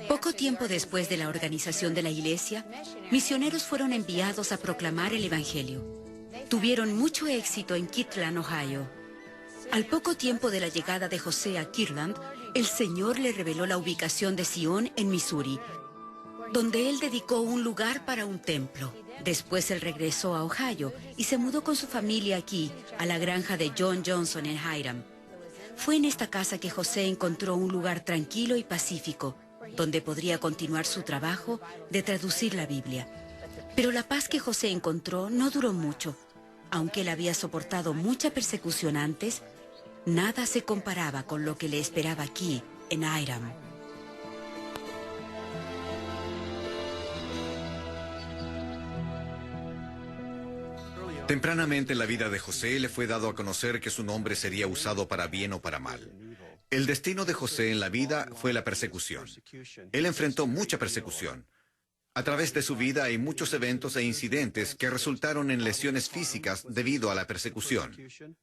Poco tiempo después de la organización de la iglesia, misioneros fueron enviados a proclamar el Evangelio. Tuvieron mucho éxito en Kirtland, Ohio. Al poco tiempo de la llegada de José a Kirtland, el Señor le reveló la ubicación de Sion en Missouri, donde él dedicó un lugar para un templo. Después él regresó a Ohio y se mudó con su familia aquí, a la granja de John Johnson en Hiram. Fue en esta casa que José encontró un lugar tranquilo y pacífico, donde podría continuar su trabajo de traducir la Biblia. Pero la paz que José encontró no duró mucho. Aunque él había soportado mucha persecución antes, nada se comparaba con lo que le esperaba aquí, en Hiram. Tempranamente en la vida de José le fue dado a conocer que su nombre sería usado para bien o para mal. El destino de José en la vida fue la persecución. Él enfrentó mucha persecución. A través de su vida hay muchos eventos e incidentes que resultaron en lesiones físicas debido a la persecución.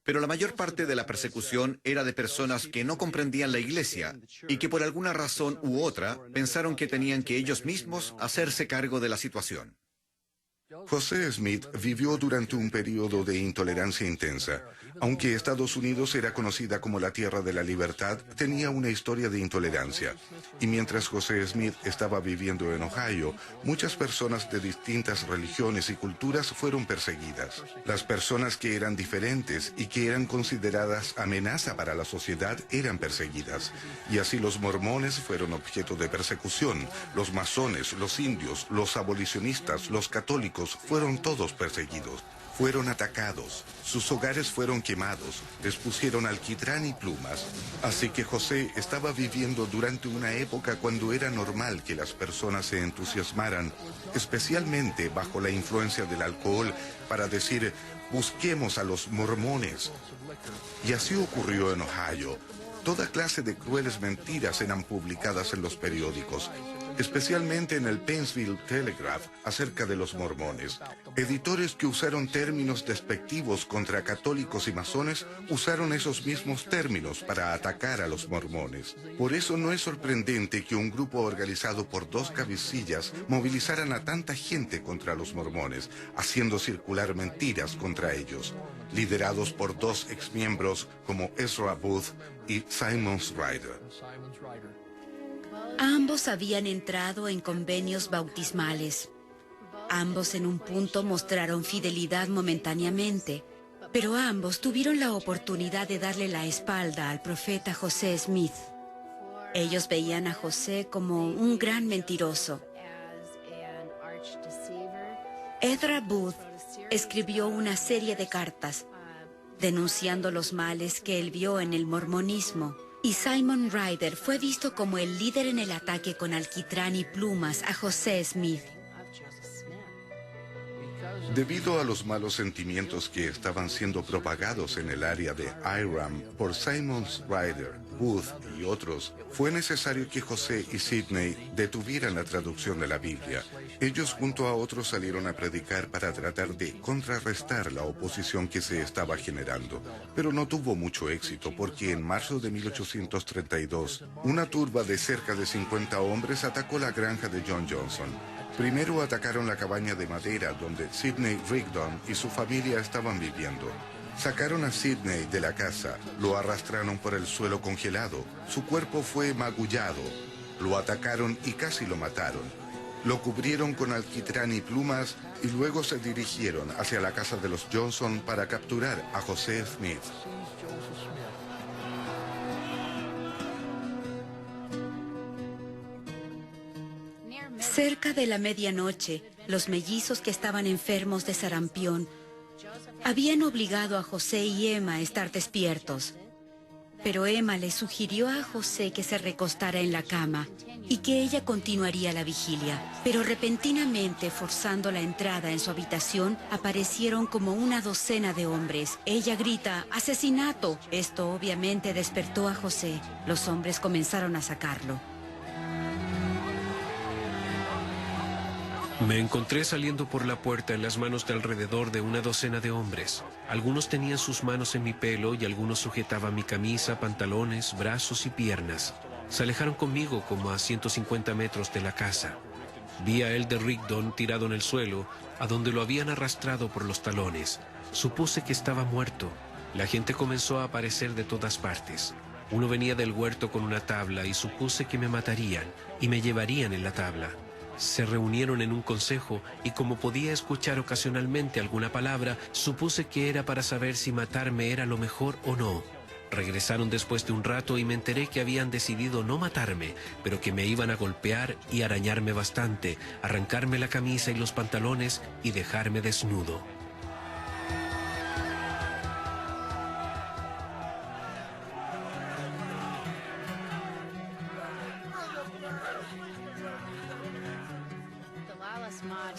Pero la mayor parte de la persecución era de personas que no comprendían la iglesia y que por alguna razón u otra pensaron que tenían que ellos mismos hacerse cargo de la situación. José Smith vivió durante un periodo de intolerancia intensa. Aunque Estados Unidos era conocida como la tierra de la libertad, tenía una historia de intolerancia. Y mientras José Smith estaba viviendo en Ohio, muchas personas de distintas religiones y culturas fueron perseguidas. Las personas que eran diferentes y que eran consideradas amenaza para la sociedad eran perseguidas. Y así los mormones fueron objeto de persecución. Los masones, los indios, los abolicionistas, los católicos, fueron todos perseguidos, fueron atacados, sus hogares fueron quemados, les pusieron alquitrán y plumas. Así que José estaba viviendo durante una época cuando era normal que las personas se entusiasmaran, especialmente bajo la influencia del alcohol, para decir, busquemos a los mormones. Y así ocurrió en Ohio. Toda clase de crueles mentiras eran publicadas en los periódicos, especialmente en el Paintsville Telegraph, acerca de los mormones. Editores que usaron términos despectivos contra católicos y masones usaron esos mismos términos para atacar a los mormones. Por eso no es sorprendente que un grupo organizado por dos cabecillas movilizaran a tanta gente contra los mormones, haciendo circular mentiras contra ellos, liderados por dos exmiembros como Ezra Booth y Simon Ryder. Ambos habían entrado en convenios bautismales. Ambos en un punto mostraron fidelidad momentáneamente, pero ambos tuvieron la oportunidad de darle la espalda al profeta José Smith. Ellos veían a José como un gran mentiroso. Ezra Booth escribió una serie de cartas denunciando los males que él vio en el mormonismo. Y Simon Ryder fue visto como el líder en el ataque con alquitrán y plumas a José Smith. Debido a los malos sentimientos que estaban siendo propagados en el área de Hiram por Simon Ryder, Booth y otros, fue necesario que José y Sidney detuvieran la traducción de la Biblia. Ellos junto a otros salieron a predicar para tratar de contrarrestar la oposición que se estaba generando. Pero no tuvo mucho éxito porque en marzo de 1832, una turba de cerca de 50 hombres atacó la granja de John Johnson. Primero atacaron la cabaña de madera donde Sidney Rigdon y su familia estaban viviendo. Sacaron a Sidney de la casa, lo arrastraron por el suelo congelado, su cuerpo fue magullado, lo atacaron y casi lo mataron. Lo cubrieron con alquitrán y plumas y luego se dirigieron hacia la casa de los Johnson para capturar a José Smith. Cerca de la medianoche, los mellizos que estaban enfermos de sarampión habían obligado a José y Emma a estar despiertos. Pero Emma le sugirió a José que se recostara en la cama y que ella continuaría la vigilia. Pero repentinamente, forzando la entrada en su habitación, aparecieron como una docena de hombres. Ella grita, ¡asesinato! Esto obviamente despertó a José. Los hombres comenzaron a sacarlo. Me encontré saliendo por la puerta en las manos de alrededor de una docena de hombres. Algunos tenían sus manos en mi pelo y algunos sujetaban mi camisa, pantalones, brazos y piernas. Se alejaron conmigo como a 150 metros de la casa. Vi a Elder Rigdon tirado en el suelo, a donde lo habían arrastrado por los talones. Supuse que estaba muerto. La gente comenzó a aparecer de todas partes. Uno venía del huerto con una tabla y supuse que me matarían y me llevarían en la tabla. Se reunieron en un consejo y como podía escuchar ocasionalmente alguna palabra, supuse que era para saber si matarme era lo mejor o no. Regresaron después de un rato y me enteré que habían decidido no matarme, pero que me iban a golpear y arañarme bastante, arrancarme la camisa y los pantalones y dejarme desnudo.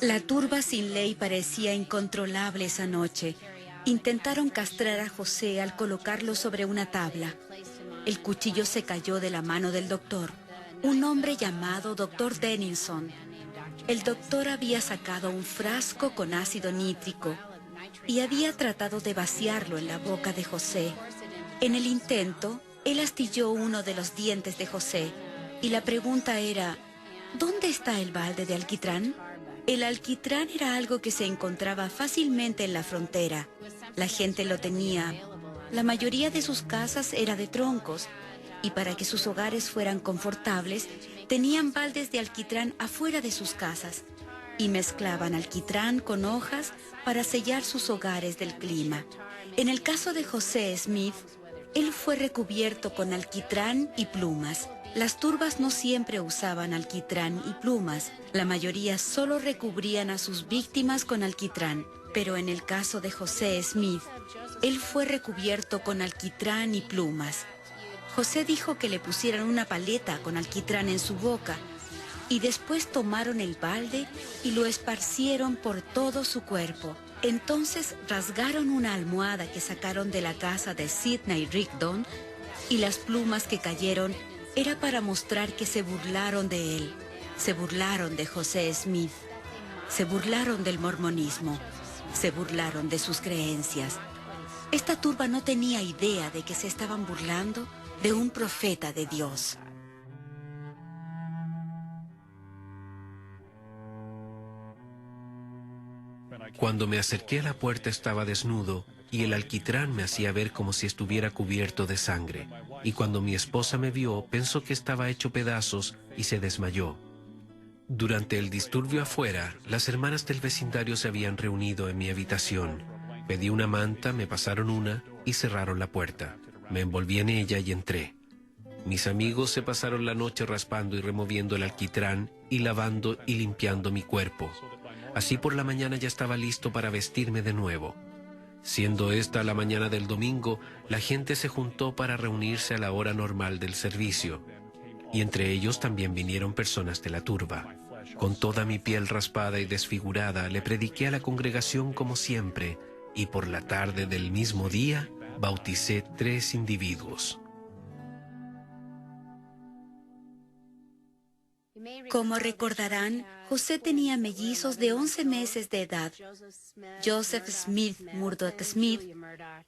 La turba sin ley parecía incontrolable esa noche. Intentaron castrar a José al colocarlo sobre una tabla. El cuchillo se cayó de la mano del doctor, un hombre llamado Dr. Dennison. El doctor había sacado un frasco con ácido nítrico y había tratado de vaciarlo en la boca de José. En el intento, él astilló uno de los dientes de José y la pregunta era, ¿dónde está el balde de alquitrán? El alquitrán era algo que se encontraba fácilmente en la frontera. La gente lo tenía. La mayoría de sus casas era de troncos y para que sus hogares fueran confortables, tenían baldes de alquitrán afuera de sus casas y mezclaban alquitrán con hojas para sellar sus hogares del clima. En el caso de José Smith, él fue recubierto con alquitrán y plumas. Las turbas no siempre usaban alquitrán y plumas. La mayoría solo recubrían a sus víctimas con alquitrán. Pero en el caso de José Smith, él fue recubierto con alquitrán y plumas. José dijo que le pusieran una paleta con alquitrán en su boca y después tomaron el balde y lo esparcieron por todo su cuerpo. Entonces rasgaron una almohada que sacaron de la casa de Sidney Rigdon y las plumas que cayeron era para mostrar que se burlaron de él. Se burlaron de José Smith. Se burlaron del mormonismo. Se burlaron de sus creencias. Esta turba no tenía idea de que se estaban burlando de un profeta de Dios. Cuando me acerqué a la puerta estaba desnudo y el alquitrán me hacía ver como si estuviera cubierto de sangre. Y cuando mi esposa me vio, pensó que estaba hecho pedazos y se desmayó. Durante el disturbio afuera, las hermanas del vecindario se habían reunido en mi habitación. Pedí una manta, me pasaron una y cerraron la puerta. Me envolví en ella y entré. Mis amigos se pasaron la noche raspando y removiendo el alquitrán y lavando y limpiando mi cuerpo. Así por la mañana ya estaba listo para vestirme de nuevo. Siendo esta la mañana del domingo, la gente se juntó para reunirse a la hora normal del servicio. Y entre ellos también vinieron personas de la turba. Con toda mi piel raspada y desfigurada, le prediqué a la congregación como siempre, y por la tarde del mismo día, bauticé 3 individuos. Como recordarán, José tenía mellizos de 11 meses de edad, Joseph Smith Murdoch Smith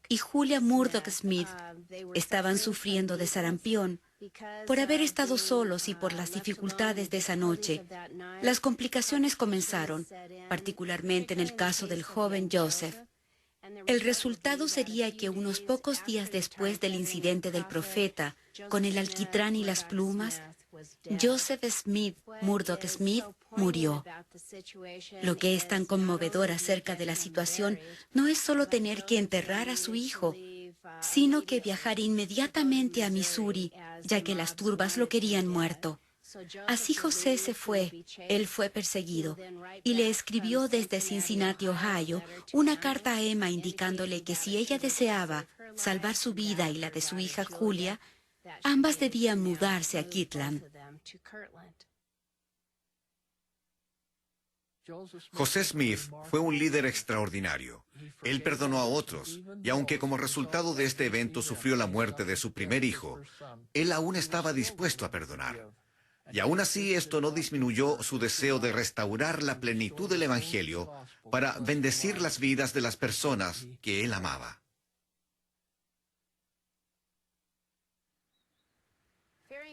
y Julia Murdoch Smith. Estaban sufriendo de sarampión. Por haber estado solos y por las dificultades de esa noche, las complicaciones comenzaron, particularmente en el caso del joven Joseph. El resultado sería que unos pocos días después del incidente del profeta, con el alquitrán y las plumas, Joseph Smith Murdoch Smith murió. Lo que es tan conmovedor acerca de la situación no es solo tener que enterrar a su hijo, sino que viajar inmediatamente a Missouri, ya que las turbas lo querían muerto. Así José se fue, él fue perseguido, y le escribió desde Cincinnati, Ohio, una carta a Emma indicándole que si ella deseaba salvar su vida y la de su hija Julia, ambas debían mudarse a Kirtland. José Smith fue un líder extraordinario. Él perdonó a otros, y aunque como resultado de este evento sufrió la muerte de su primer hijo, él aún estaba dispuesto a perdonar. Y aún así esto no disminuyó su deseo de restaurar la plenitud del Evangelio para bendecir las vidas de las personas que él amaba.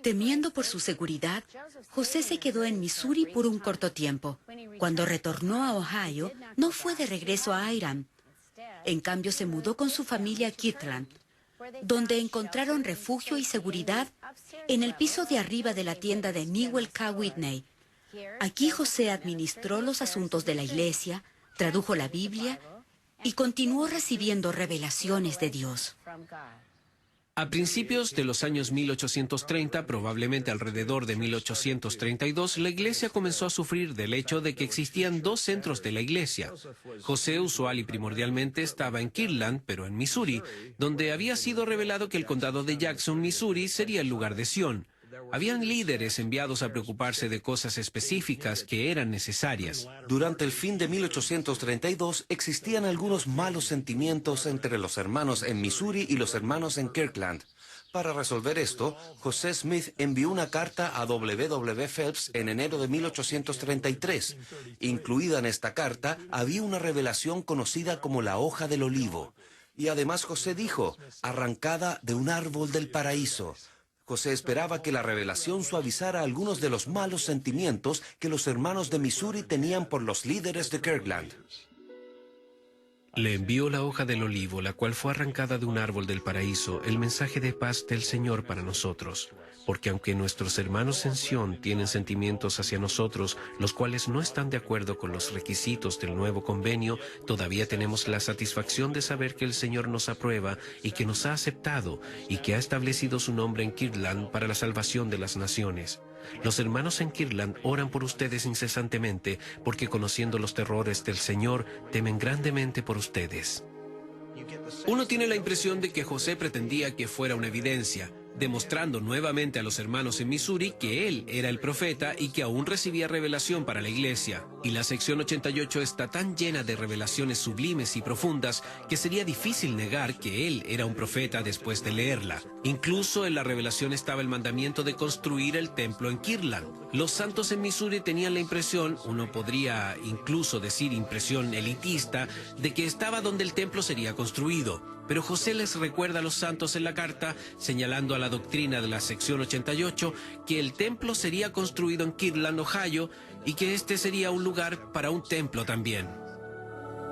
Temiendo por su seguridad, José se quedó en Missouri por un corto tiempo. Cuando retornó a Ohio, no fue de regreso a Hiram. En cambio, se mudó con su familia a Kirtland, donde encontraron refugio y seguridad en el piso de arriba de la tienda de Newell K. Whitney. Aquí José administró los asuntos de la iglesia, tradujo la Biblia y continuó recibiendo revelaciones de Dios. A principios de los años 1830, probablemente alrededor de 1832, la iglesia comenzó a sufrir del hecho de que existían dos centros de la iglesia. José usual y primordialmente estaba en Kirtland, pero en Missouri, donde había sido revelado que el condado de Jackson, Missouri, sería el lugar de Sión. Habían líderes enviados a preocuparse de cosas específicas que eran necesarias. Durante el fin de 1832 existían algunos malos sentimientos entre los hermanos en Missouri y los hermanos en Kirtland. Para resolver esto, José Smith envió una carta a W. Phelps en enero de 1833. Incluida en esta carta había una revelación conocida como la hoja del olivo. Y además José dijo, arrancada de un árbol del paraíso. José esperaba que la revelación suavizara algunos de los malos sentimientos que los hermanos de Missouri tenían por los líderes de Kirtland. Le envió la hoja del olivo, la cual fue arrancada de un árbol del paraíso, el mensaje de paz del Señor para nosotros. Porque aunque nuestros hermanos en Sión tienen sentimientos hacia nosotros, los cuales no están de acuerdo con los requisitos del nuevo convenio, todavía tenemos la satisfacción de saber que el Señor nos aprueba y que nos ha aceptado y que ha establecido su nombre en Kirtland para la salvación de las naciones. Los hermanos en Kirtland oran por ustedes incesantemente, porque conociendo los terrores del Señor, temen grandemente por ustedes. Uno tiene la impresión de que José pretendía que fuera una evidencia, demostrando nuevamente a los hermanos en Missouri que él era el profeta y que aún recibía revelación para la iglesia. Y la sección 88 está tan llena de revelaciones sublimes y profundas que sería difícil negar que él era un profeta después de leerla. Incluso en la revelación estaba el mandamiento de construir el templo en Kirtland. Los santos en Missouri tenían la impresión, uno podría incluso decir impresión elitista, de que estaba donde el templo sería construido. Pero José les recuerda a los santos en la carta, señalando a la doctrina de la sección 88, que el templo sería construido en Kirtland, Ohio, y que este sería un lugar para un templo también.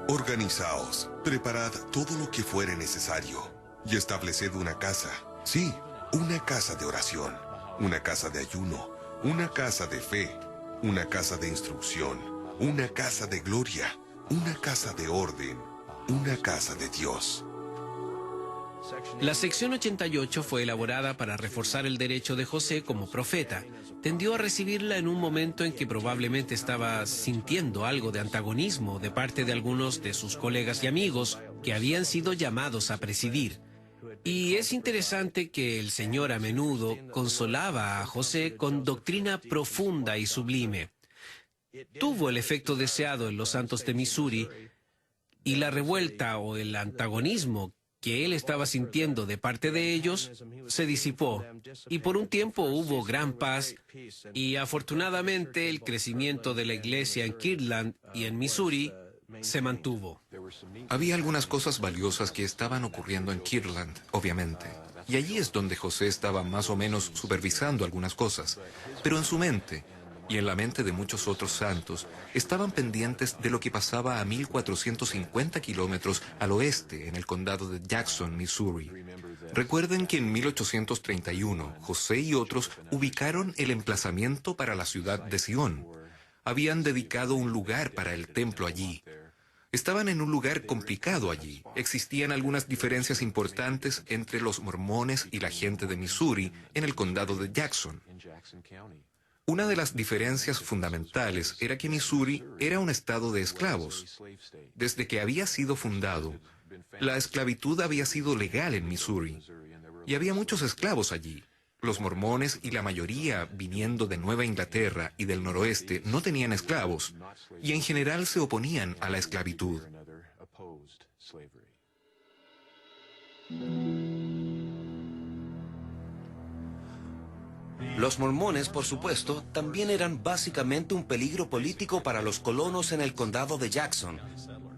Organizaos, preparad todo lo que fuere necesario, y estableced una casa, sí, una casa de oración, una casa de ayuno, una casa de fe, una casa de instrucción, una casa de gloria, una casa de orden, una casa de Dios. La sección 88 fue elaborada para reforzar el derecho de José como profeta. Tendió a recibirla en un momento en que probablemente estaba sintiendo algo de antagonismo de parte de algunos de sus colegas y amigos que habían sido llamados a presidir. Y es interesante que el Señor a menudo consolaba a José con doctrina profunda y sublime. Tuvo el efecto deseado en los santos de Missouri, y la revuelta o el antagonismo que él estaba sintiendo de parte de ellos se disipó, y por un tiempo hubo gran paz, y afortunadamente el crecimiento de la iglesia en Kirtland y en Missouri se mantuvo. Había algunas cosas valiosas que estaban ocurriendo en Kirtland, obviamente, y allí es donde José estaba más o menos supervisando algunas cosas, pero en su mente y en la mente de muchos otros santos, estaban pendientes de lo que pasaba a 1450 kilómetros al oeste en el condado de Jackson, Missouri. Recuerden que en 1831, José y otros ubicaron el emplazamiento para la ciudad de Sión. Habían dedicado un lugar para el templo allí. Estaban en un lugar complicado allí. Existían algunas diferencias importantes entre los mormones y la gente de Missouri en el condado de Jackson. Una de las diferencias fundamentales era que Missouri era un estado de esclavos. Desde que había sido fundado, la esclavitud había sido legal en Missouri, y había muchos esclavos allí. Los mormones y la mayoría viniendo de Nueva Inglaterra y del noroeste no tenían esclavos, y en general se oponían a la esclavitud. Los mormones, por supuesto, también eran básicamente un peligro político para los colonos en el condado de Jackson.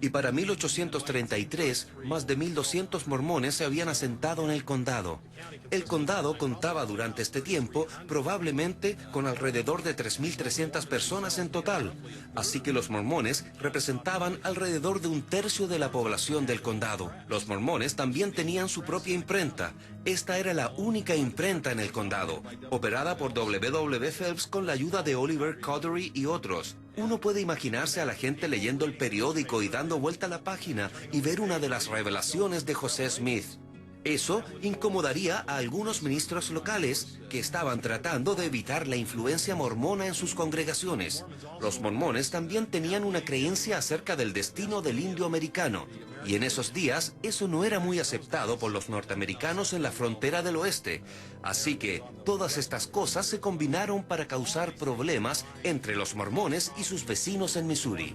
y para 1833 más de 1.200 mormones se habían asentado en el condado. El condado contaba durante este tiempo probablemente con alrededor de 3.300 personas en total, así que los mormones representaban alrededor de 1/3 de la población del condado. Los mormones también tenían su propia imprenta. Esta era la única imprenta en el condado, operada por W. Phelps con la ayuda de Oliver Cowdery y otros. Uno puede imaginarse a la gente leyendo el periódico y dando vuelta a la página y ver una de las revelaciones de José Smith. Eso incomodaría a algunos ministros locales que estaban tratando de evitar la influencia mormona en sus congregaciones. Los mormones también tenían una creencia acerca del destino del indio americano, y en esos días eso no era muy aceptado por los norteamericanos en la frontera del oeste. Así que todas estas cosas se combinaron para causar problemas entre los mormones y sus vecinos en Missouri.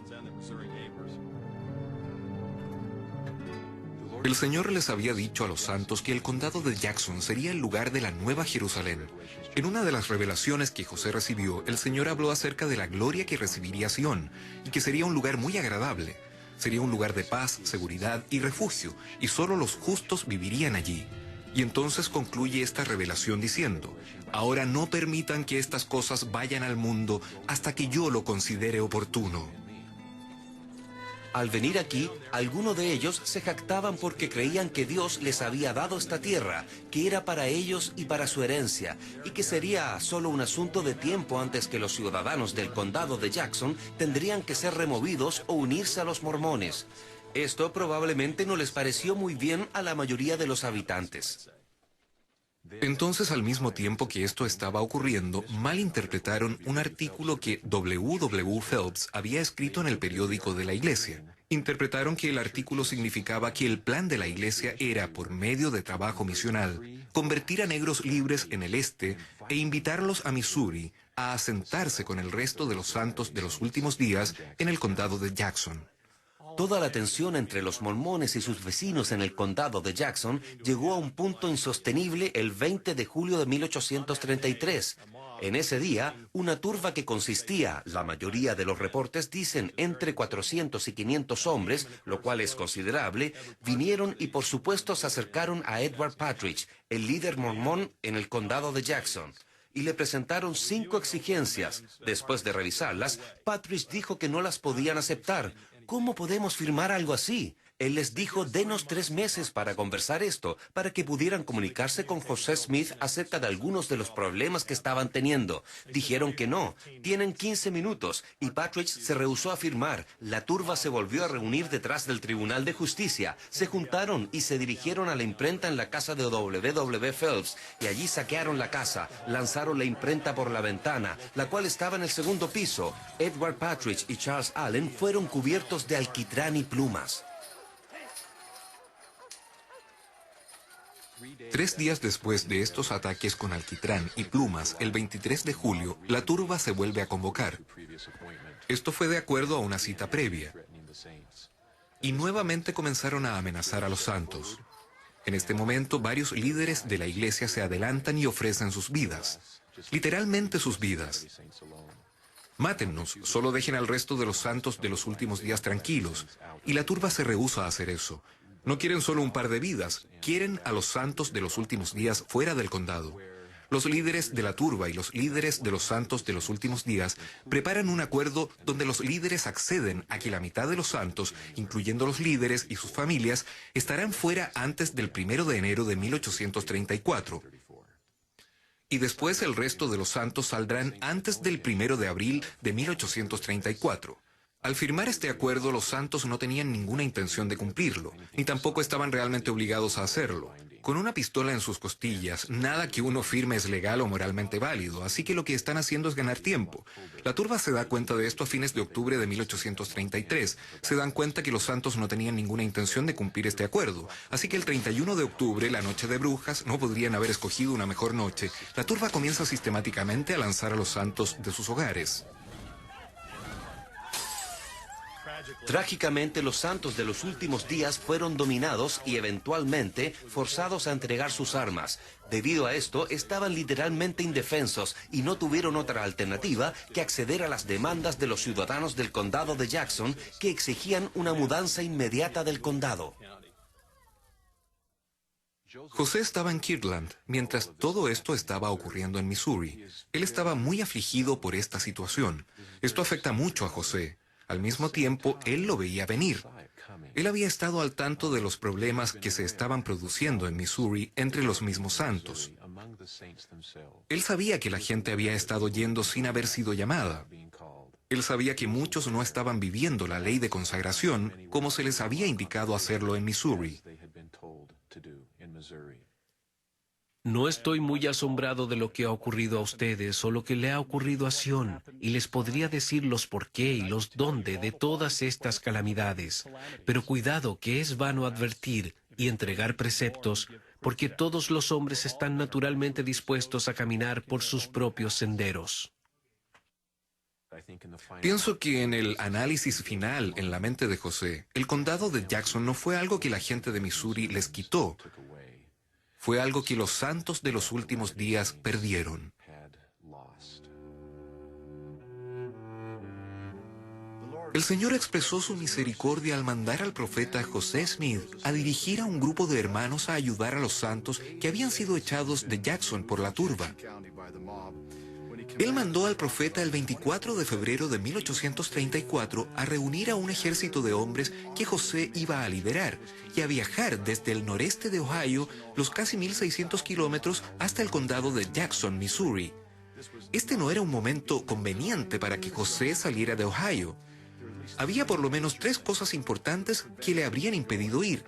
El Señor les había dicho a los santos que el condado de Jackson sería el lugar de la Nueva Jerusalén. En una de las revelaciones que José recibió, el Señor habló acerca de la gloria que recibiría Sión, y que sería un lugar muy agradable. Sería un lugar de paz, seguridad y refugio, y solo los justos vivirían allí. Y entonces concluye esta revelación diciendo: ahora no permitan que estas cosas vayan al mundo hasta que yo lo considere oportuno. Al venir aquí, algunos de ellos se jactaban porque creían que Dios les había dado esta tierra, que era para ellos y para su herencia, y que sería solo un asunto de tiempo antes que los ciudadanos del condado de Jackson tendrían que ser removidos o unirse a los mormones. Esto probablemente no les pareció muy bien a la mayoría de los habitantes. Entonces, al mismo tiempo que esto estaba ocurriendo, malinterpretaron un artículo que W. Phelps había escrito en el periódico de la iglesia. Interpretaron que el artículo significaba que el plan de la iglesia era, por medio de trabajo misional, convertir a negros libres en el este e invitarlos a Missouri a asentarse con el resto de los santos de los últimos días en el condado de Jackson. Toda la tensión entre los mormones y sus vecinos en el condado de Jackson llegó a un punto insostenible el 20 de julio de 1833. En ese día, una turba que consistía, la mayoría de los reportes dicen, entre 400 y 500 hombres, lo cual es considerable, vinieron y por supuesto se acercaron a Edward Partridge, el líder mormón en el condado de Jackson, y le presentaron 5 exigencias. Después de revisarlas, Partridge dijo que no las podían aceptar. ¿Cómo podemos firmar algo así? Él les dijo: denos 3 meses para conversar esto, para que pudieran comunicarse con José Smith acerca de algunos de los problemas que estaban teniendo. Dijeron que no, tienen 15 minutos, y Partridge se rehusó a firmar. La turba se volvió a reunir detrás del Tribunal de Justicia, se juntaron y se dirigieron a la imprenta en la casa de W. Phelps, y allí saquearon la casa, lanzaron la imprenta por la ventana, la cual estaba en el 2º piso. Edward Partridge y Charles Allen fueron cubiertos de alquitrán y plumas. 3 días después de estos ataques con alquitrán y plumas, el 23 de julio, la turba se vuelve a convocar. Esto fue de acuerdo a una cita previa. Y nuevamente comenzaron a amenazar a los santos. En este momento, varios líderes de la iglesia se adelantan y ofrecen sus vidas. Literalmente sus vidas. Mátennos, solo dejen al resto de los santos de los últimos días tranquilos. Y la turba se rehúsa a hacer eso. No quieren solo un par de vidas, quieren a los santos de los últimos días fuera del condado. Los líderes de la turba y los líderes de los santos de los últimos días preparan un acuerdo donde los líderes acceden a que la mitad de los santos, incluyendo los líderes y sus familias, estarán fuera antes del 1 de enero de 1834. Y después el resto de los santos saldrán antes del 1 de abril de 1834. Al firmar este acuerdo, los santos no tenían ninguna intención de cumplirlo, ni tampoco estaban realmente obligados a hacerlo. Con una pistola en sus costillas, nada que uno firme es legal o moralmente válido, así que lo que están haciendo es ganar tiempo. La turba se da cuenta de esto a fines de octubre de 1833. Se dan cuenta que los santos no tenían ninguna intención de cumplir este acuerdo, así que el 31 de octubre, la noche de brujas, no podrían haber escogido una mejor noche. La turba comienza sistemáticamente a lanzar a los santos de sus hogares. Trágicamente, los santos de los últimos días fueron dominados y eventualmente forzados a entregar sus armas. Debido a esto, estaban literalmente indefensos y no tuvieron otra alternativa que acceder a las demandas de los ciudadanos del condado de Jackson, que exigían una mudanza inmediata del condado. José estaba en Kirtland mientras todo esto estaba ocurriendo en Missouri. Él estaba muy afligido por esta situación. Esto afecta mucho a José. Al mismo tiempo, él lo veía venir. Él había estado al tanto de los problemas que se estaban produciendo en Missouri entre los mismos santos. Él sabía que la gente había estado yendo sin haber sido llamada. Él sabía que muchos no estaban viviendo la ley de consagración como se les había indicado hacerlo en Missouri. No estoy muy asombrado de lo que ha ocurrido a ustedes o lo que le ha ocurrido a Sion, y les podría decir los por qué y los dónde de todas estas calamidades. Pero cuidado, que es vano advertir y entregar preceptos, porque todos los hombres están naturalmente dispuestos a caminar por sus propios senderos. Pienso que en el análisis final en la mente de José, el condado de Jackson no fue algo que la gente de Missouri les quitó. Fue algo que los santos de los últimos días perdieron. El Señor expresó su misericordia al mandar al profeta José Smith a dirigir a un grupo de hermanos a ayudar a los santos que habían sido echados de Jackson por la turba. Él mandó al profeta el 24 de febrero de 1834 a reunir a un ejército de hombres que José iba a liderar y a viajar desde el noreste de Ohio los casi 1.600 kilómetros hasta el condado de Jackson, Missouri. Este no era un momento conveniente para que José saliera de Ohio. Había por lo menos 3 cosas importantes que le habrían impedido ir.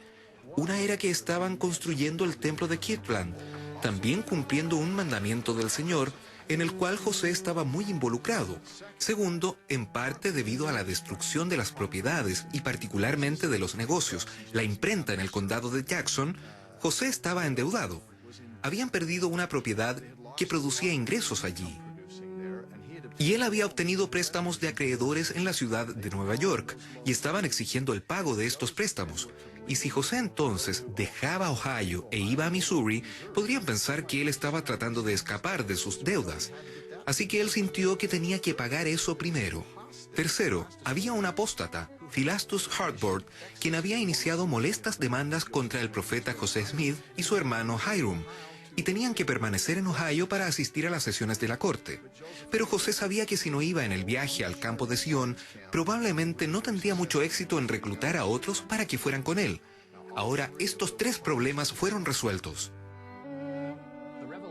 Una era que estaban construyendo el templo de Kirtland, también cumpliendo un mandamiento del Señor, en el cual José estaba muy involucrado. Segundo, en parte debido a la destrucción de las propiedades y particularmente de los negocios, la imprenta en el condado de Jackson, José estaba endeudado. Habían perdido una propiedad que producía ingresos allí. Y él había obtenido préstamos de acreedores en la ciudad de Nueva York y estaban exigiendo el pago de estos préstamos. Y si José entonces dejaba Ohio e iba a Missouri, podrían pensar que él estaba tratando de escapar de sus deudas. Así que él sintió que tenía que pagar eso primero. Tercero, había un apóstata, Philastus Hartford, quien había iniciado molestas demandas contra el profeta José Smith y su hermano Hiram, y tenían que permanecer en Ohio para asistir a las sesiones de la corte. Pero José sabía que si no iba en el viaje al campo de Sion, probablemente no tendría mucho éxito en reclutar a otros para que fueran con él. Ahora, estos 3 problemas fueron resueltos.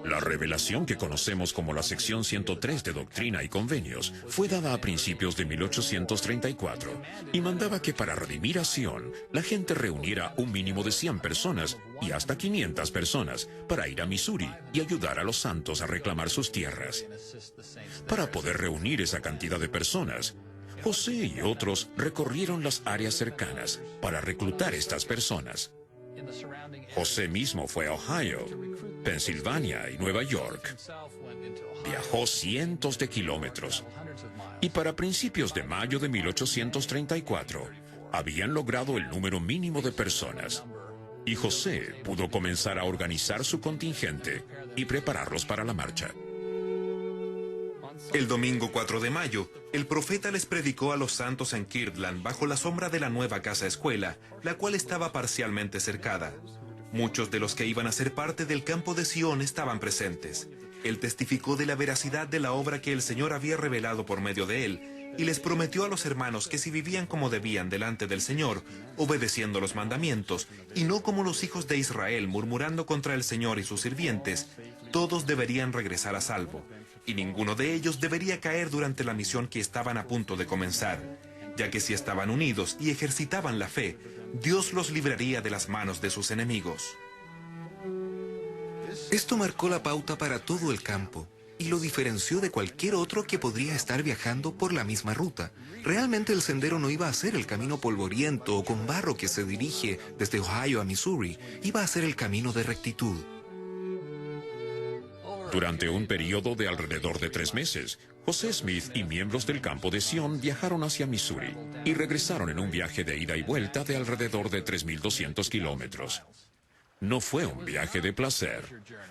La revelación que conocemos como la sección 103 de Doctrina y Convenios fue dada a principios de 1834 y mandaba que para redimir a Sion, la gente reuniera un mínimo de 100 personas y hasta 500 personas para ir a Missouri y ayudar a los santos a reclamar sus tierras. Para poder reunir esa cantidad de personas, José y otros recorrieron las áreas cercanas para reclutar estas personas. José mismo fue a Ohio, Pensilvania y Nueva York. Viajó cientos de kilómetros y para principios de mayo de 1834 habían logrado el número mínimo de personas y José pudo comenzar a organizar su contingente y prepararlos para la marcha. El domingo 4 de mayo, el profeta les predicó a los santos en Kirtland bajo la sombra de la nueva casa escuela, la cual estaba parcialmente cercada. Muchos de los que iban a ser parte del campo de Sion estaban presentes. Él testificó de la veracidad de la obra que el Señor había revelado por medio de él, y les prometió a los hermanos que si vivían como debían delante del Señor, obedeciendo los mandamientos, y no como los hijos de Israel murmurando contra el Señor y sus sirvientes, todos deberían regresar a salvo, y ninguno de ellos debería caer durante la misión que estaban a punto de comenzar, ya que si estaban unidos y ejercitaban la fe, Dios los libraría de las manos de sus enemigos. Esto marcó la pauta para todo el campo y lo diferenció de cualquier otro que podría estar viajando por la misma ruta. Realmente el sendero no iba a ser el camino polvoriento o con barro que se dirige desde Ohio a Missouri, iba a ser el camino de rectitud. Durante un periodo de alrededor de 3 meses, José Smith y miembros del campo de Sion viajaron hacia Missouri y regresaron en un viaje de ida y vuelta de alrededor de 3.200 kilómetros. No fue un viaje de placer.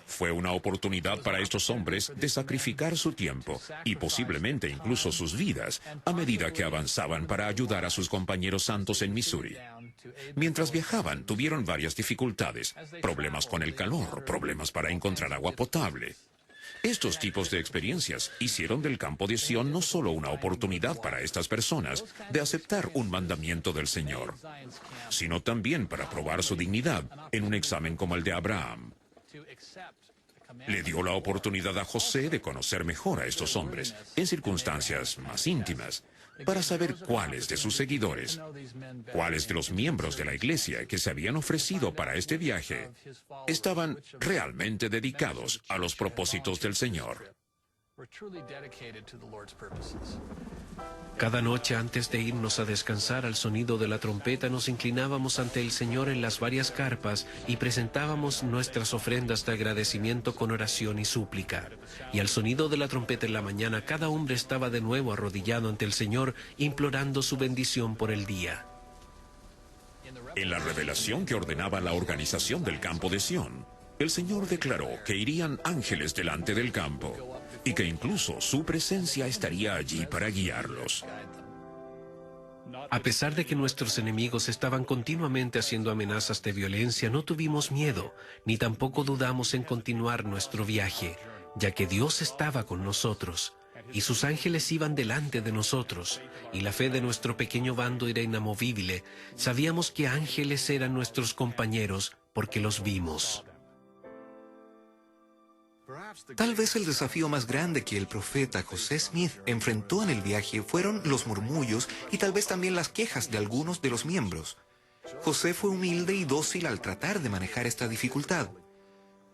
Fue una oportunidad para estos hombres de sacrificar su tiempo y posiblemente incluso sus vidas a medida que avanzaban para ayudar a sus compañeros santos en Missouri. Mientras viajaban, tuvieron varias dificultades, problemas con el calor, problemas para encontrar agua potable. Estos tipos de experiencias hicieron del campo de Sion no solo una oportunidad para estas personas de aceptar un mandamiento del Señor, sino también para probar su dignidad en un examen como el de Abraham. Le dio la oportunidad a José de conocer mejor a estos hombres en circunstancias más íntimas, para saber cuáles de sus seguidores, cuáles de los miembros de la iglesia que se habían ofrecido para este viaje, estaban realmente dedicados a los propósitos del Señor. Cada noche antes de irnos a descansar al sonido de la trompeta nos inclinábamos ante el Señor en las varias carpas y presentábamos nuestras ofrendas de agradecimiento con oración y súplica. Y al sonido de la trompeta en la mañana cada hombre estaba de nuevo arrodillado ante el Señor implorando su bendición por el día. En la revelación que ordenaba la organización del campo de Sion, el Señor declaró que irían ángeles delante del campo y que incluso su presencia estaría allí para guiarlos. A pesar de que nuestros enemigos estaban continuamente haciendo amenazas de violencia, no tuvimos miedo, ni tampoco dudamos en continuar nuestro viaje, ya que Dios estaba con nosotros, y sus ángeles iban delante de nosotros, y la fe de nuestro pequeño bando era inamovible. Sabíamos que ángeles eran nuestros compañeros porque los vimos. Tal vez el desafío más grande que el profeta José Smith enfrentó en el viaje fueron los murmullos y tal vez también las quejas de algunos de los miembros. José fue humilde y dócil al tratar de manejar esta dificultad.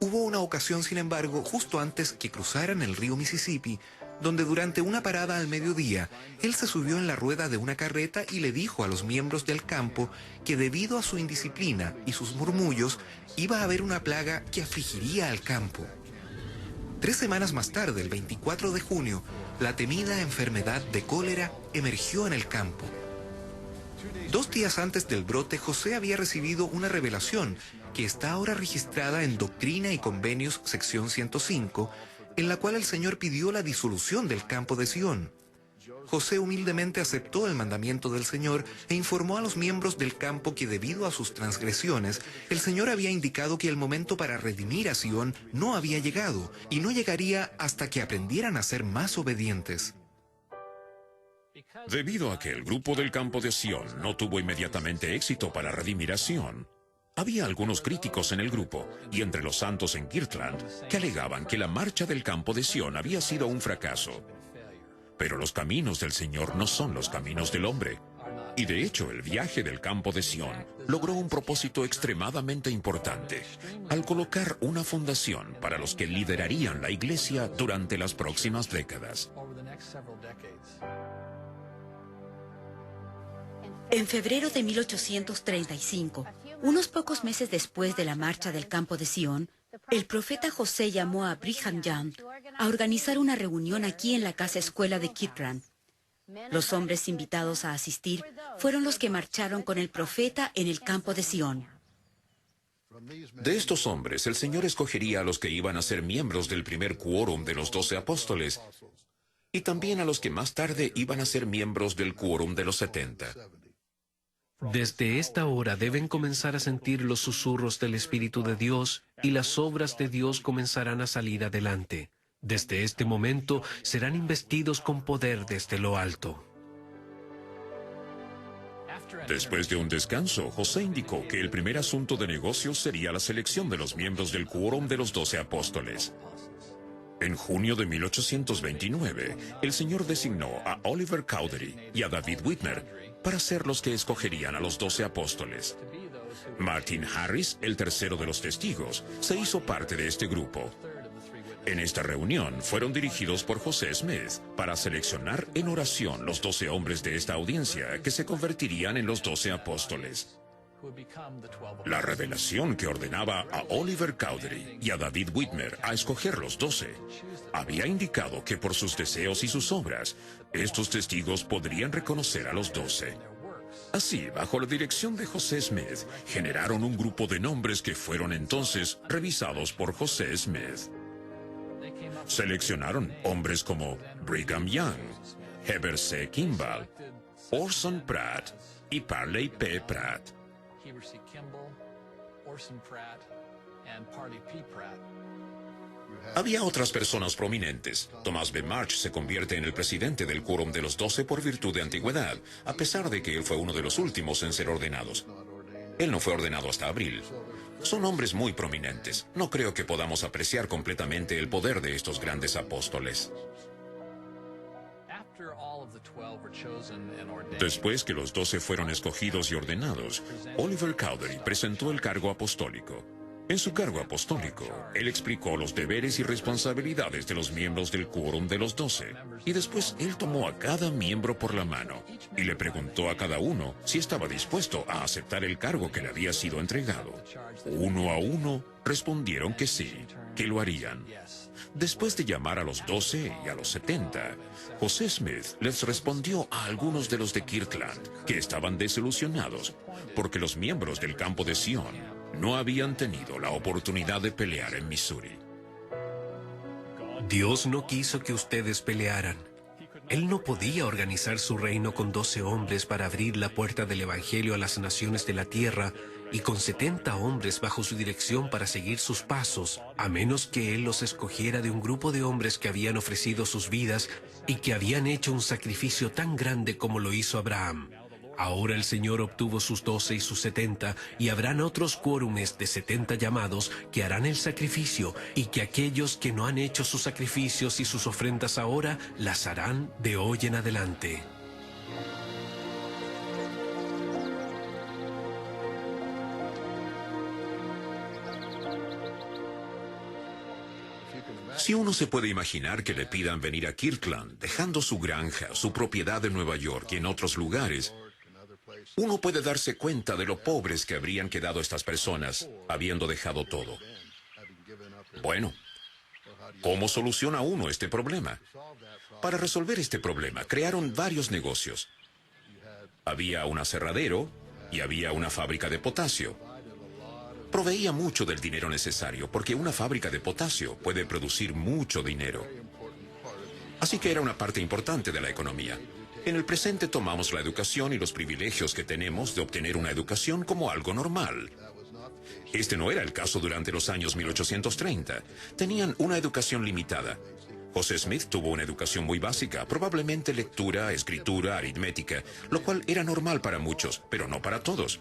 Hubo una ocasión, sin embargo, justo antes que cruzaran el río Mississippi, donde durante una parada al mediodía, él se subió en la rueda de una carreta y le dijo a los miembros del campo que debido a su indisciplina y sus murmullos, iba a haber una plaga que afligiría al campo. 3 semanas más tarde, el 24 de junio, la temida enfermedad de cólera emergió en el campo. 2 días antes del brote, José había recibido una revelación que está ahora registrada en Doctrina y Convenios, sección 105, en la cual el Señor pidió la disolución del campo de Sion. José humildemente aceptó el mandamiento del Señor e informó a los miembros del campo que debido a sus transgresiones, el Señor había indicado que el momento para redimir a Sion no había llegado y no llegaría hasta que aprendieran a ser más obedientes. Debido a que el grupo del campo de Sion no tuvo inmediatamente éxito para redimir a Sion, había algunos críticos en el grupo, y entre los santos en Kirtland, que alegaban que la marcha del campo de Sion había sido un fracaso. Pero los caminos del Señor no son los caminos del hombre. Y de hecho, el viaje del campo de Sion logró un propósito extremadamente importante, al colocar una fundación para los que liderarían la iglesia durante las próximas décadas. En febrero de 1835, unos pocos meses después de la marcha del campo de Sion, el profeta José llamó a Brigham Young a organizar una reunión aquí en la casa escuela de Kirtland. Los hombres invitados a asistir fueron los que marcharon con el profeta en el campo de Sion. De estos hombres, el Señor escogería a los que iban a ser miembros del primer quórum de los 12 apóstoles y también a los que más tarde iban a ser miembros del quórum de los 70. Desde esta hora deben comenzar a sentir los susurros del Espíritu de Dios y las obras de Dios comenzarán a salir adelante. Desde este momento serán investidos con poder desde lo alto. Después de un descanso, José indicó que el primer asunto de negocios sería la selección de los miembros del quórum de los 12 apóstoles. En junio de 1829, el Señor designó a Oliver Cowdery y a David Whitmer para ser los que escogerían a los 12 apóstoles. Martin Harris, el tercero de los testigos, se hizo parte de este grupo. En esta reunión fueron dirigidos por José Smith para seleccionar en oración los 12 hombres de esta audiencia que se convertirían en los 12 apóstoles. La revelación que ordenaba a Oliver Cowdery y a David Whitmer a escoger los 12 había indicado que por sus deseos y sus obras, estos testigos podrían reconocer a los 12. Así, bajo la dirección de José Smith, generaron un grupo de nombres que fueron entonces revisados por José Smith. Seleccionaron hombres como Brigham Young, Heber C. Kimball, Orson Pratt y Parley P. Pratt. Había otras personas prominentes. Thomas B. March se convierte en el presidente del Quórum de los 12 por virtud de antigüedad, a pesar de que él fue uno de los últimos en ser ordenados. Él no fue ordenado hasta abril. Son hombres muy prominentes. No creo que podamos apreciar completamente el poder de estos grandes apóstoles. Después que los 12 fueron escogidos y ordenados, Oliver Cowdery presentó el cargo apostólico. En su cargo apostólico, él explicó los deberes y responsabilidades de los miembros del Quórum de los 12, y después él tomó a cada miembro por la mano y le preguntó a cada uno si estaba dispuesto a aceptar el cargo que le había sido entregado. Uno a uno respondieron que sí, que lo harían. Después de llamar a los 12 y a los 70, José Smith les respondió a algunos de los de Kirtland que estaban desilusionados porque los miembros del campo de Sion no habían tenido la oportunidad de pelear en Missouri. Dios no quiso que ustedes pelearan. Él no podía organizar su reino con 12 hombres para abrir la puerta del Evangelio a las naciones de la tierra y con 70 hombres bajo su dirección para seguir sus pasos, a menos que Él los escogiera de un grupo de hombres que habían ofrecido sus vidas y que habían hecho un sacrificio tan grande como lo hizo Abraham. Ahora el Señor obtuvo sus 12 y sus 70, y habrán otros quórumes de 70 llamados que harán el sacrificio, y que aquellos que no han hecho sus sacrificios y sus ofrendas ahora, las harán de hoy en adelante. Si uno se puede imaginar que le pidan venir a Kirtland, dejando su granja, su propiedad en Nueva York y en otros lugares, uno puede darse cuenta de lo pobres que habrían quedado estas personas, habiendo dejado todo. Bueno, ¿cómo soluciona uno este problema? Para resolver este problema, crearon varios negocios. Había un aserradero y había una fábrica de potasio. Proveía mucho del dinero necesario, porque una fábrica de potasio puede producir mucho dinero. Así que era una parte importante de la economía. En el presente tomamos la educación y los privilegios que tenemos de obtener una educación como algo normal. Este no era el caso durante los años 1830. Tenían una educación limitada. José Smith tuvo una educación muy básica, probablemente lectura, escritura, aritmética, lo cual era normal para muchos, pero no para todos.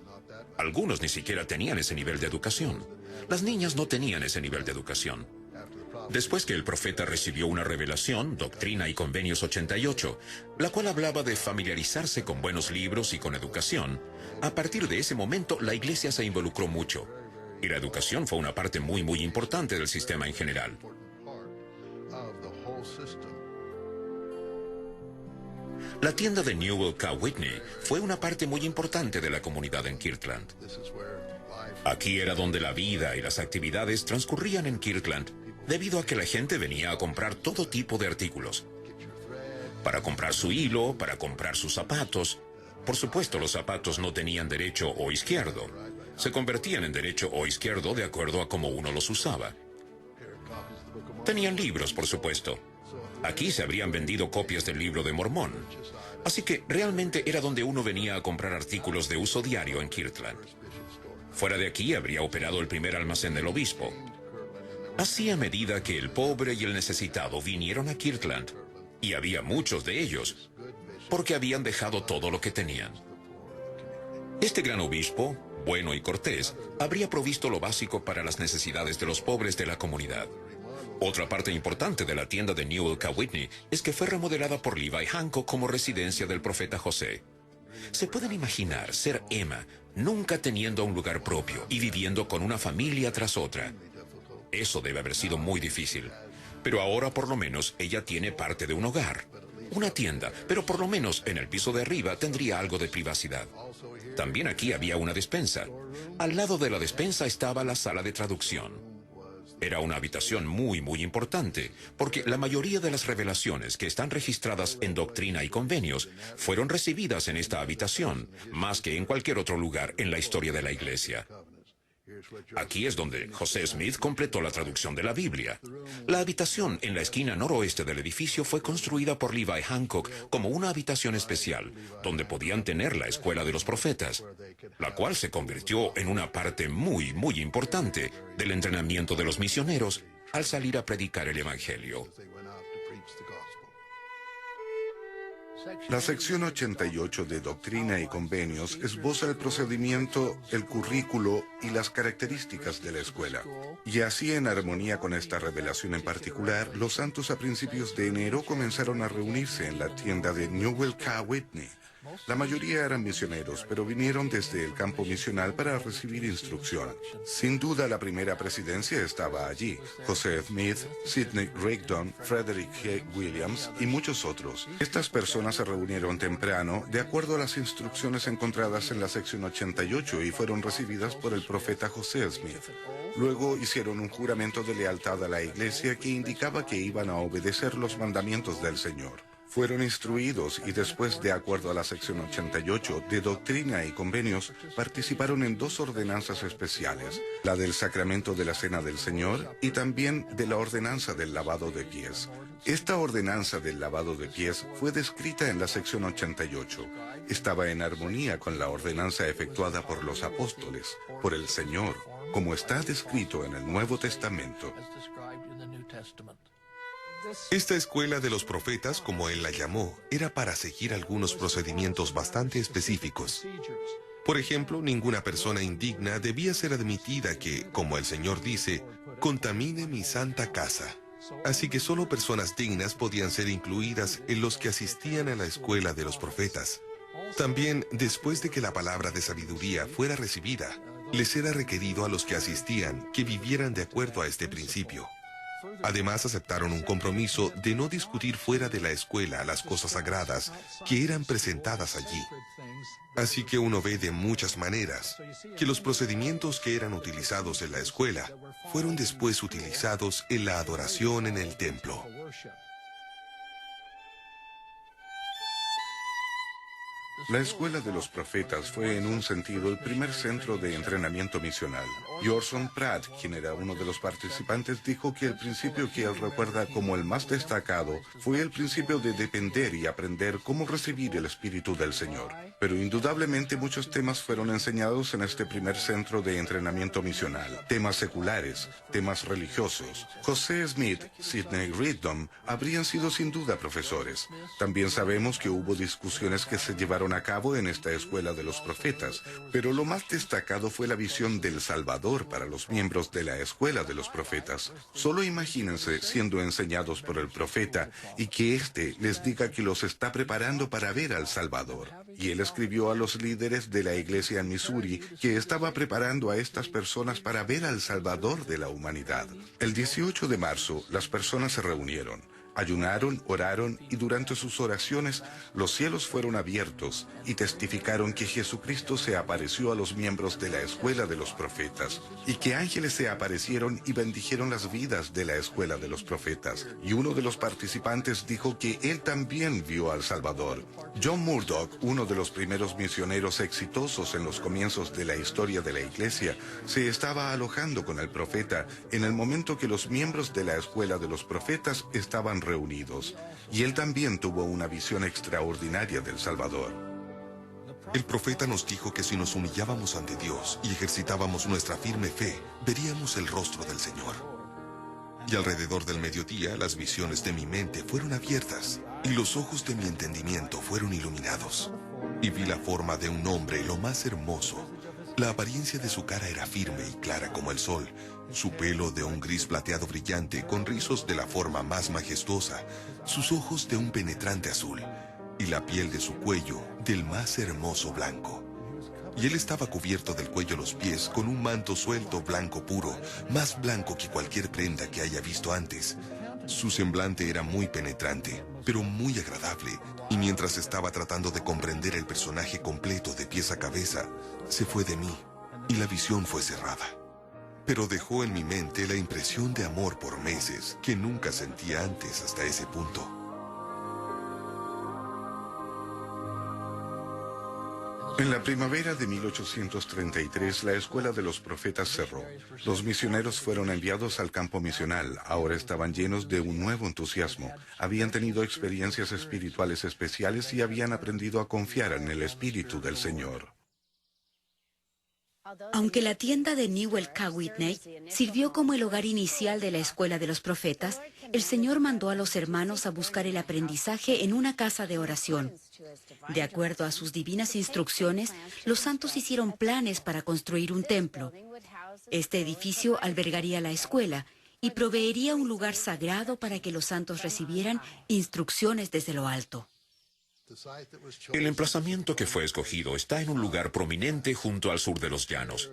Algunos ni siquiera tenían ese nivel de educación. Las niñas no tenían ese nivel de educación. Después que el profeta recibió una revelación, Doctrina y Convenios 88, la cual hablaba de familiarizarse con buenos libros y con educación, a partir de ese momento la iglesia se involucró mucho. Y la educación fue una parte muy importante del sistema en general. La tienda de Newell K. Whitney fue una parte muy importante de la comunidad en Kirtland. Aquí era donde la vida y las actividades transcurrían en Kirtland, debido a que la gente venía a comprar todo tipo de artículos. Para comprar su hilo, para comprar sus zapatos. Por supuesto, los zapatos no tenían derecho o izquierdo. Se convertían en derecho o izquierdo de acuerdo a cómo uno los usaba. Tenían libros, por supuesto. Aquí se habrían vendido copias del libro de Mormón. Así que realmente era donde uno venía a comprar artículos de uso diario en Kirtland. Fuera de aquí habría operado el primer almacén del obispo. Así, a medida que el pobre y el necesitado vinieron a Kirtland, y había muchos de ellos, porque habían dejado todo lo que tenían. Este gran obispo, bueno y cortés, habría provisto lo básico para las necesidades de los pobres de la comunidad. Otra parte importante de la tienda de Newell K. Whitney es que fue remodelada por Levi Hancock como residencia del profeta José. ¿Se pueden imaginar ser Emma nunca teniendo un lugar propio y viviendo con una familia tras otra? Eso debe haber sido muy difícil. Pero ahora por lo menos ella tiene parte de un hogar. una tienda, pero por lo menos en el piso de arriba tendría algo de privacidad. También aquí había una despensa. Al lado de la despensa estaba la sala de traducción. Era una habitación muy importante, porque la mayoría de las revelaciones que están registradas en Doctrina y Convenios fueron recibidas en esta habitación, más que en cualquier otro lugar en la historia de la Iglesia. Aquí es donde José Smith completó la traducción de la Biblia. La habitación en la esquina noroeste del edificio fue construida por Levi Hancock como una habitación especial, donde podían tener la escuela de los profetas, la cual se convirtió en una parte muy importante del entrenamiento de los misioneros al salir a predicar el Evangelio. La sección 88 de Doctrina y Convenios esboza el procedimiento, el currículo y las características de la escuela. Y así, en armonía con esta revelación en particular, los santos a principios de enero comenzaron a reunirse en la tienda de Newell K. Whitney. La mayoría eran misioneros, pero vinieron desde el campo misional para recibir instrucción. Sin duda, la primera presidencia estaba allí. José Smith, Sidney Rigdon, Frederick G. Williams y muchos otros. Estas personas se reunieron temprano, de acuerdo a las instrucciones encontradas en la sección 88, y fueron recibidas por el profeta José Smith. Luego hicieron un juramento de lealtad a la iglesia que indicaba que iban a obedecer los mandamientos del Señor. Fueron instruidos y después, de acuerdo a la sección 88 de Doctrina y Convenios, participaron en 2 ordenanzas especiales, la del sacramento de la Cena del Señor y también de la ordenanza del lavado de pies. Esta ordenanza del lavado de pies fue descrita en la sección 88. Estaba en armonía con la ordenanza efectuada por los apóstoles, por el Señor, como está descrito en el Nuevo Testamento. Esta escuela de los profetas, como él la llamó, era para seguir algunos procedimientos bastante específicos. Por ejemplo, ninguna persona indigna debía ser admitida que, como el Señor dice, contamine mi santa casa. Así que solo personas dignas podían ser incluidas en los que asistían a la escuela de los profetas. También, después de que la palabra de sabiduría fuera recibida, les era requerido a los que asistían que vivieran de acuerdo a este principio. Además, aceptaron un compromiso de no discutir fuera de la escuela las cosas sagradas que eran presentadas allí. Así que uno ve de muchas maneras que los procedimientos que eran utilizados en la escuela fueron después utilizados en la adoración en el templo. La escuela de los profetas fue en un sentido el primer centro de entrenamiento misional. Y Orson Pratt, quien era uno de los participantes, dijo que el principio que él recuerda como el más destacado fue el principio de depender y aprender cómo recibir el Espíritu del Señor. Pero indudablemente muchos temas fueron enseñados en este primer centro de entrenamiento misional. Temas seculares, temas religiosos. José Smith, Sidney Rigdon habrían sido sin duda profesores. También sabemos que hubo discusiones que se llevaron a cabo en esta escuela de los profetas, pero lo más destacado fue la visión del Salvador para los miembros de la escuela de los profetas. Solo imagínense siendo enseñados por el profeta y que éste les diga que los está preparando para ver al Salvador. Y él escribió a los líderes de la iglesia en Missouri que estaba preparando a estas personas para ver al Salvador de la humanidad. El 18 de marzo, las personas se reunieron. Ayunaron, oraron y durante sus oraciones los cielos fueron abiertos y testificaron que Jesucristo se apareció a los miembros de la escuela de los profetas y que ángeles se aparecieron y bendijeron las vidas de la escuela de los profetas. Y uno de los participantes dijo que él también vio al Salvador. John Murdoch, uno de los primeros misioneros exitosos en los comienzos de la historia de la iglesia, se estaba alojando con el profeta en el momento que los miembros de la escuela de los profetas estaban reunidos, y él también tuvo una visión extraordinaria del Salvador. El profeta nos dijo que si nos humillábamos ante Dios y ejercitábamos nuestra firme fe, veríamos el rostro del Señor. Y alrededor del mediodía, las visiones de mi mente fueron abiertas, y los ojos de mi entendimiento fueron iluminados. Y vi la forma de un hombre lo más hermoso. La apariencia de su cara era firme y clara como el sol, su pelo de un gris plateado brillante con rizos de la forma más majestuosa, sus ojos de un penetrante azul, y la piel de su cuello del más hermoso blanco. Y él estaba cubierto del cuello a los pies con un manto suelto blanco puro, más blanco que cualquier prenda que haya visto antes. Su semblante era muy penetrante, pero muy agradable, y mientras estaba tratando de comprender el personaje completo de pies a cabeza, se fue de mí, y la visión fue cerrada. Pero dejó en mi mente la impresión de amor por meses que nunca sentía antes hasta ese punto. En la primavera de 1833, la Escuela de los Profetas cerró. Los misioneros fueron enviados al campo misional. Ahora estaban llenos de un nuevo entusiasmo. Habían tenido experiencias espirituales especiales y habían aprendido a confiar en el Espíritu del Señor. Aunque la tienda de Newell K. Whitney sirvió como el hogar inicial de la Escuela de los Profetas, el Señor mandó a los hermanos a buscar el aprendizaje en una casa de oración. De acuerdo a sus divinas instrucciones, los santos hicieron planes para construir un templo. Este edificio albergaría la escuela y proveería un lugar sagrado para que los santos recibieran instrucciones desde lo alto. El emplazamiento que fue escogido está en un lugar prominente junto al sur de los llanos.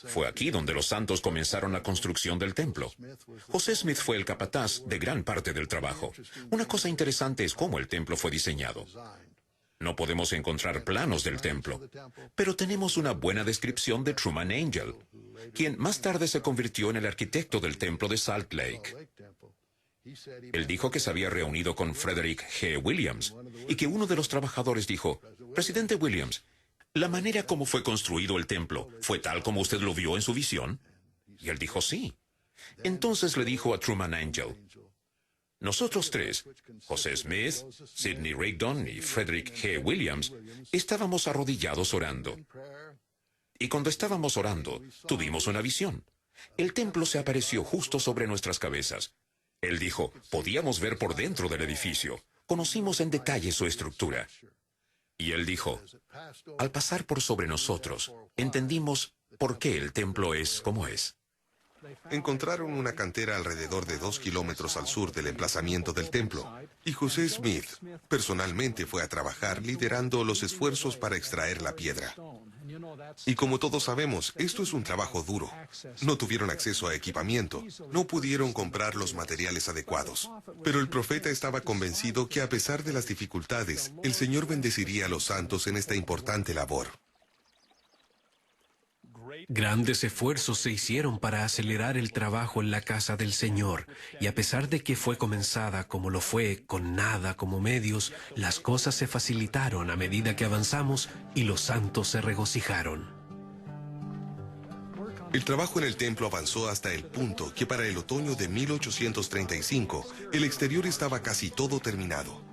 Fue aquí donde los santos comenzaron la construcción del templo. José Smith fue el capataz de gran parte del trabajo. Una cosa interesante es cómo el templo fue diseñado. No podemos encontrar planos del templo, pero tenemos una buena descripción de Truman Angell, quien más tarde se convirtió en el arquitecto del templo de Salt Lake. Él dijo que se había reunido con Frederick G. Williams y que uno de los trabajadores dijo: «Presidente Williams, ¿la manera como fue construido el templo fue tal como usted lo vio en su visión?» Y él dijo sí. Entonces le dijo a Truman Angell: «Nosotros tres, José Smith, Sidney Rigdon y Frederick G. Williams, estábamos arrodillados orando. Y cuando estábamos orando, tuvimos una visión. El templo se apareció justo sobre nuestras cabezas. Él dijo, podíamos ver por dentro del edificio. Conocimos en detalle su estructura. Y él dijo, al pasar por sobre nosotros, entendimos por qué el templo es como es». Encontraron una cantera alrededor de 2 kilómetros al sur del emplazamiento del templo, y José Smith personalmente fue a trabajar liderando los esfuerzos para extraer la piedra. Y como todos sabemos, esto es un trabajo duro. No tuvieron acceso a equipamiento, no pudieron comprar los materiales adecuados. Pero el profeta estaba convencido que a pesar de las dificultades, el Señor bendeciría a los santos en esta importante labor. Grandes esfuerzos se hicieron para acelerar el trabajo en la casa del Señor, y a pesar de que fue comenzada como lo fue, con nada como medios, las cosas se facilitaron a medida que avanzamos y los santos se regocijaron. El trabajo en el templo avanzó hasta el punto que para el otoño de 1835, el exterior estaba casi todo terminado.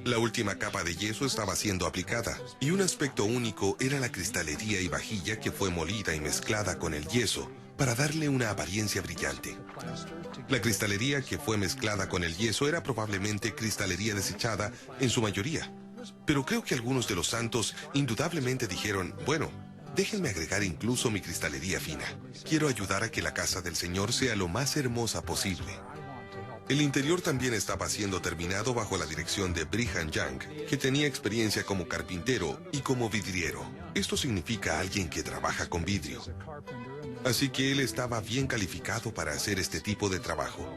La última capa de yeso estaba siendo aplicada, y un aspecto único era la cristalería y vajilla que fue molida y mezclada con el yeso para darle una apariencia brillante. La cristalería que fue mezclada con el yeso era probablemente cristalería desechada en su mayoría, pero creo que algunos de los santos indudablemente dijeron, bueno, déjenme agregar incluso mi cristalería fina. Quiero ayudar a que la casa del Señor sea lo más hermosa posible. El interior también estaba siendo terminado bajo la dirección de Brigham Young, que tenía experiencia como carpintero y como vidriero. Esto significa alguien que trabaja con vidrio. Así que él estaba bien calificado para hacer este tipo de trabajo.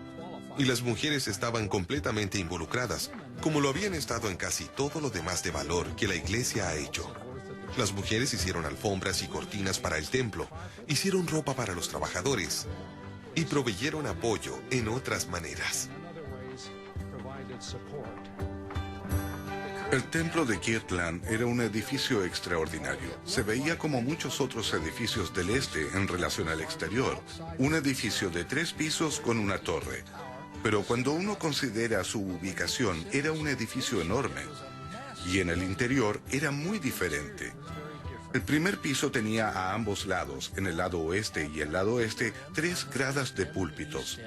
Y las mujeres estaban completamente involucradas, como lo habían estado en casi todo lo demás de valor que la iglesia ha hecho. Las mujeres hicieron alfombras y cortinas para el templo, hicieron ropa para los trabajadores, y proveyeron apoyo en otras maneras. El templo de Kirtland era un edificio extraordinario. Se veía como muchos otros edificios del este en relación al exterior. Un edificio de 3 pisos con una torre. Pero cuando uno considera su ubicación, era un edificio enorme. Y en el interior era muy diferente. El primer piso tenía a ambos lados, en el lado oeste y el lado este, 3 gradas de púlpitos.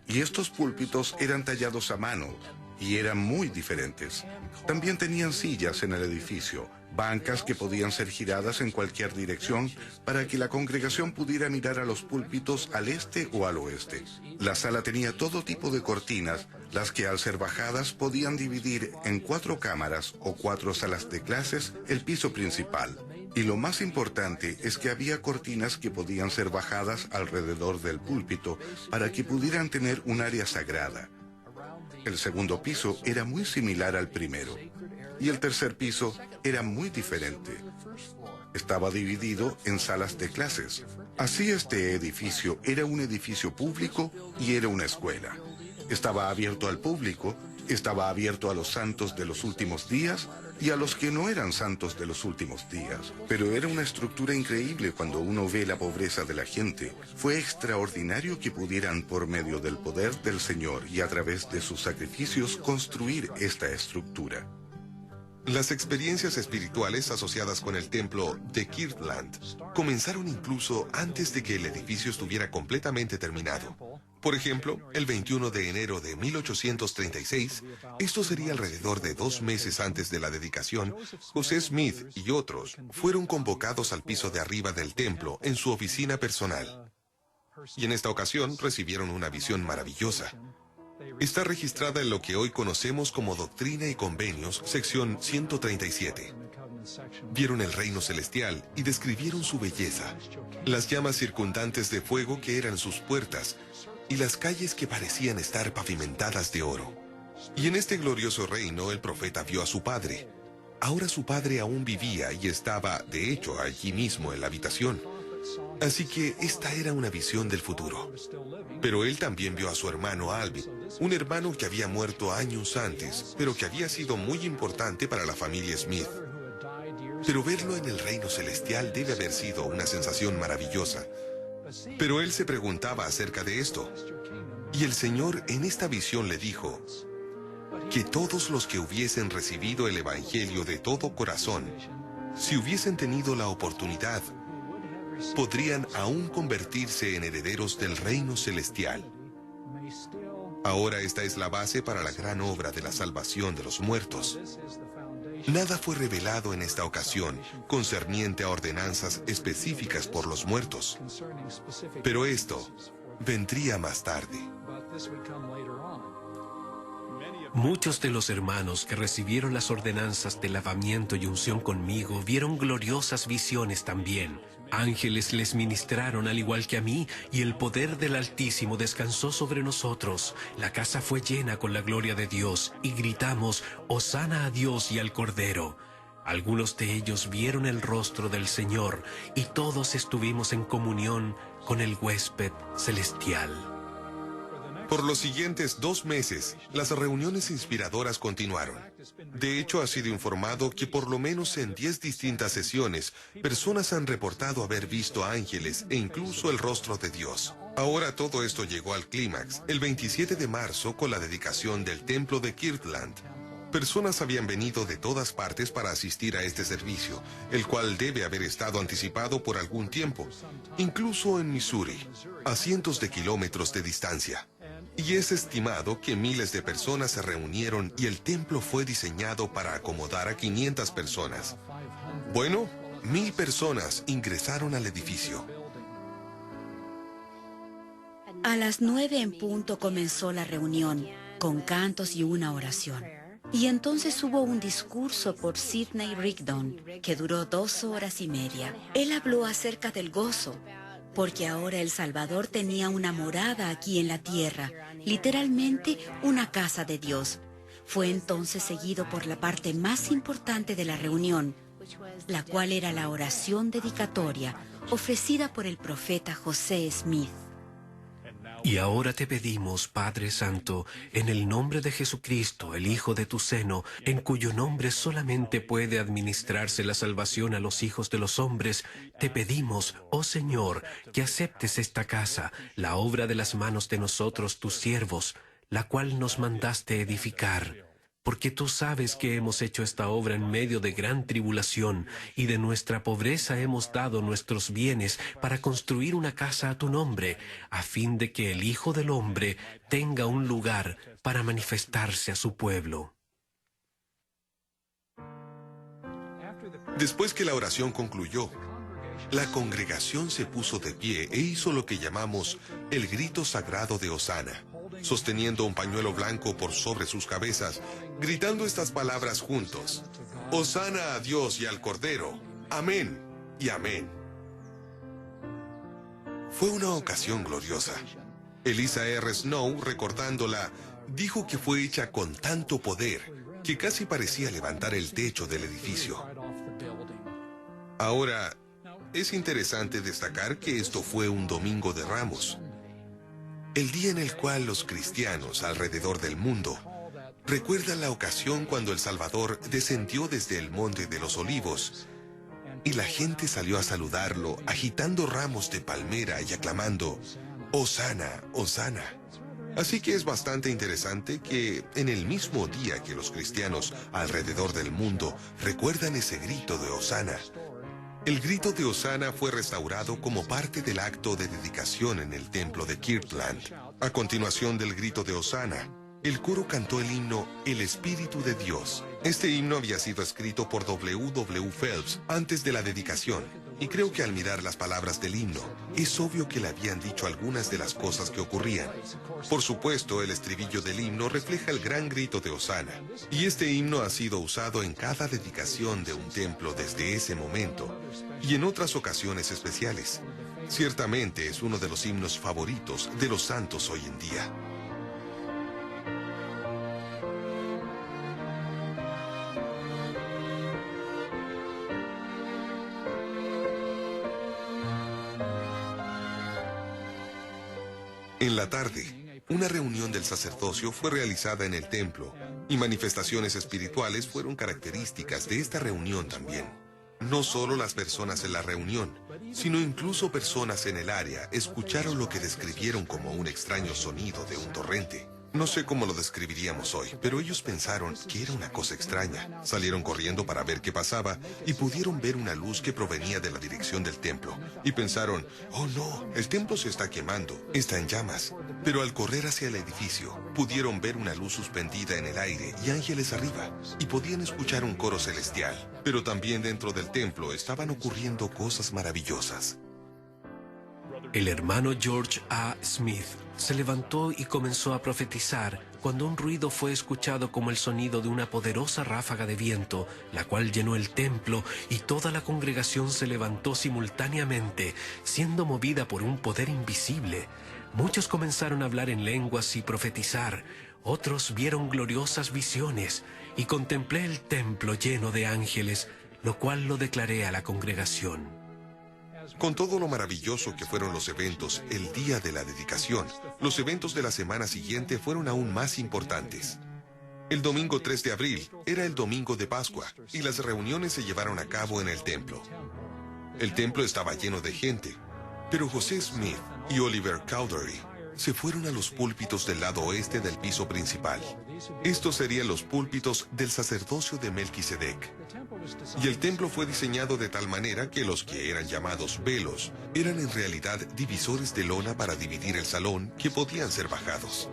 Y estos púlpitos eran tallados a mano y eran muy diferentes. También tenían sillas en el edificio, bancas que podían ser giradas en cualquier dirección para que la congregación pudiera mirar a los púlpitos al este o al oeste. La sala tenía todo tipo de cortinas, las que al ser bajadas podían dividir en 4 cámaras o 4 salas de clases el piso principal. Y lo más importante es que había cortinas que podían ser bajadas alrededor del púlpito para que pudieran tener un área sagrada. El segundo piso era muy similar al primero. Y el tercer piso era muy diferente. Estaba dividido en salas de clases. Así este edificio era un edificio público y era una escuela. Estaba abierto al público, estaba abierto a los santos de los últimos días y a los que no eran santos de los últimos días. Pero era una estructura increíble cuando uno ve la pobreza de la gente. Fue extraordinario que pudieran, por medio del poder del Señor y a través de sus sacrificios, construir esta estructura. Las experiencias espirituales asociadas con el templo de Kirtland comenzaron incluso antes de que el edificio estuviera completamente terminado. Por ejemplo, el 21 de enero de 1836, esto sería alrededor de 2 meses antes de la dedicación, José Smith y otros fueron convocados al piso de arriba del templo en su oficina personal. Y en esta ocasión recibieron una visión maravillosa. Está registrada en lo que hoy conocemos como Doctrina y Convenios, sección 137. Vieron el reino celestial y describieron su belleza, las llamas circundantes de fuego que eran sus puertas y las calles que parecían estar pavimentadas de oro. Y en este glorioso reino el profeta vio a su padre. Ahora su padre aún vivía y estaba, de hecho, allí mismo en la habitación. Así que esta era una visión del futuro. Pero él también vio a su hermano Alvin, un hermano que había muerto años antes, pero que había sido muy importante para la familia Smith. Pero verlo en el reino celestial debe haber sido una sensación maravillosa. Pero él se preguntaba acerca de esto. Y el Señor en esta visión le dijo que todos los que hubiesen recibido el Evangelio de todo corazón, si hubiesen tenido la oportunidad, podrían aún convertirse en herederos del reino celestial. Ahora esta es la base para la gran obra de la salvación de los muertos. Nada fue revelado en esta ocasión concerniente a ordenanzas específicas por los muertos. Pero esto vendría más tarde. Muchos de los hermanos que recibieron las ordenanzas de lavamiento y unción conmigo vieron gloriosas visiones también. Ángeles les ministraron al igual que a mí, y el poder del Altísimo descansó sobre nosotros. La casa fue llena con la gloria de Dios, y gritamos, «Hosana a Dios y al Cordero». Algunos de ellos vieron el rostro del Señor, y todos estuvimos en comunión con el huésped celestial. Por los siguientes 2 meses, las reuniones inspiradoras continuaron. De hecho, ha sido informado que por lo menos en 10 distintas sesiones, personas han reportado haber visto ángeles e incluso el rostro de Dios. Ahora todo esto llegó al clímax, el 27 de marzo con la dedicación del templo de Kirtland. Personas habían venido de todas partes para asistir a este servicio, el cual debe haber estado anticipado por algún tiempo, incluso en Missouri, a cientos de kilómetros de distancia. Y es estimado que miles de personas se reunieron y el templo fue diseñado para acomodar a 500 personas. Bueno, 1000 personas ingresaron al edificio. A las 9 en punto comenzó la reunión, con cantos y una oración. Y entonces hubo un discurso por Sidney Rigdon, que duró 2 horas y media. Él habló acerca del gozo, porque ahora el Salvador tenía una morada aquí en la tierra, literalmente una casa de Dios. Fue entonces seguido por la parte más importante de la reunión, la cual era la oración dedicatoria ofrecida por el profeta José Smith. Y ahora te pedimos, Padre Santo, en el nombre de Jesucristo, el Hijo de tu seno, en cuyo nombre solamente puede administrarse la salvación a los hijos de los hombres, te pedimos, oh Señor, que aceptes esta casa, la obra de las manos de nosotros, tus siervos, la cual nos mandaste edificar. Porque tú sabes que hemos hecho esta obra en medio de gran tribulación, y de nuestra pobreza hemos dado nuestros bienes para construir una casa a tu nombre, a fin de que el Hijo del Hombre tenga un lugar para manifestarse a su pueblo. Después que la oración concluyó, la congregación se puso de pie e hizo lo que llamamos el grito sagrado de Hosana, sosteniendo un pañuelo blanco por sobre sus cabezas, gritando estas palabras juntos: Hosana a Dios y al Cordero, amén y amén. Fue una ocasión gloriosa. Elisa R. Snow, recordándola, Dijo que fue hecha con tanto poder que casi parecía levantar el techo del edificio. Ahora, es interesante destacar que esto fue un domingo de Ramos, el día en el cual los cristianos alrededor del mundo recuerdan la ocasión cuando el Salvador descendió desde el Monte de los Olivos y la gente salió a saludarlo agitando ramos de palmera y aclamando «Hosana, Hosana». Así que es bastante interesante que en el mismo día que los cristianos alrededor del mundo recuerdan ese grito de Hosana, el grito de Hosana fue restaurado como parte del acto de dedicación en el templo de Kirtland. A continuación del grito de Hosana, el coro cantó el himno El Espíritu de Dios. Este himno había sido escrito por W. Phelps antes de la dedicación, y creo que al mirar las palabras del himno, es obvio que le habían dicho algunas de las cosas que ocurrían. Por supuesto, el estribillo del himno refleja el gran grito de Hosana, y este himno ha sido usado en cada dedicación de un templo desde ese momento, y en otras ocasiones especiales. Ciertamente es uno de los himnos favoritos de los santos hoy en día. En la tarde, una reunión del sacerdocio fue realizada en el templo, y manifestaciones espirituales fueron características de esta reunión también. No solo las personas en la reunión, sino incluso personas en el área escucharon lo que describieron como un extraño sonido de un torrente. No sé cómo lo describiríamos hoy, pero ellos pensaron que era una cosa extraña. Salieron corriendo para ver qué pasaba y pudieron ver una luz que provenía de la dirección del templo. Y pensaron, oh no, el templo se está quemando, está en llamas. Pero al correr hacia el edificio, pudieron ver una luz suspendida en el aire y ángeles arriba. Y podían escuchar un coro celestial. Pero también dentro del templo estaban ocurriendo cosas maravillosas. El hermano George A. Smith se levantó y comenzó a profetizar cuando un ruido fue escuchado como el sonido de una poderosa ráfaga de viento, la cual llenó el templo y toda la congregación se levantó simultáneamente, siendo movida por un poder invisible. Muchos comenzaron a hablar en lenguas y profetizar, otros vieron gloriosas visiones y contemplé el templo lleno de ángeles, lo cual lo declaré a la congregación. Con todo lo maravilloso que fueron los eventos el día de la dedicación, los eventos de la semana siguiente fueron aún más importantes. El domingo 3 de abril era el domingo de Pascua y las reuniones se llevaron a cabo en el templo. El templo estaba lleno de gente, pero José Smith y Oliver Cowdery se fueron a los púlpitos del lado oeste del piso principal. Estos serían los púlpitos del sacerdocio de Melquisedec. Y el templo fue diseñado de tal manera que los que eran llamados velos eran en realidad divisores de lona para dividir el salón que podían ser bajados.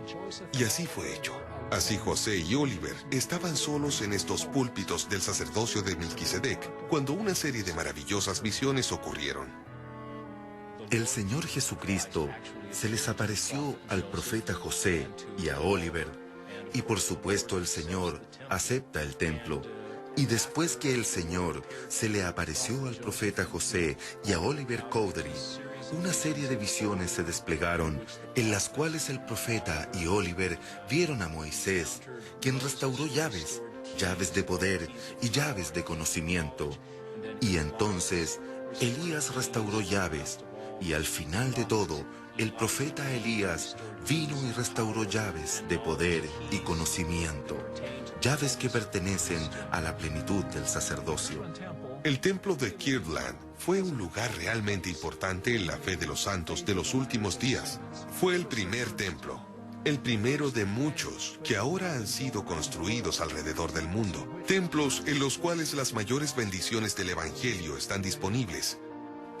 Y así fue hecho. Así José y Oliver estaban solos en estos púlpitos del sacerdocio de Melquisedec cuando una serie de maravillosas visiones ocurrieron. El Señor Jesucristo se les apareció al profeta José y a Oliver, y por supuesto el Señor acepta el templo. Y después que el Señor se le apareció al profeta José y a Oliver Cowdery, una serie de visiones se desplegaron, en las cuales el profeta y Oliver vieron a Moisés, quien restauró llaves, llaves de poder y llaves de conocimiento. Y entonces Elías restauró llaves, y al final de todo, el profeta Elías vino y restauró llaves de poder y conocimiento, llaves que pertenecen a la plenitud del sacerdocio. El templo de Kirtland fue un lugar realmente importante en la fe de los santos de los últimos días. Fue el primer templo, el primero de muchos que ahora han sido construidos alrededor del mundo. Templos en los cuales las mayores bendiciones del Evangelio están disponibles.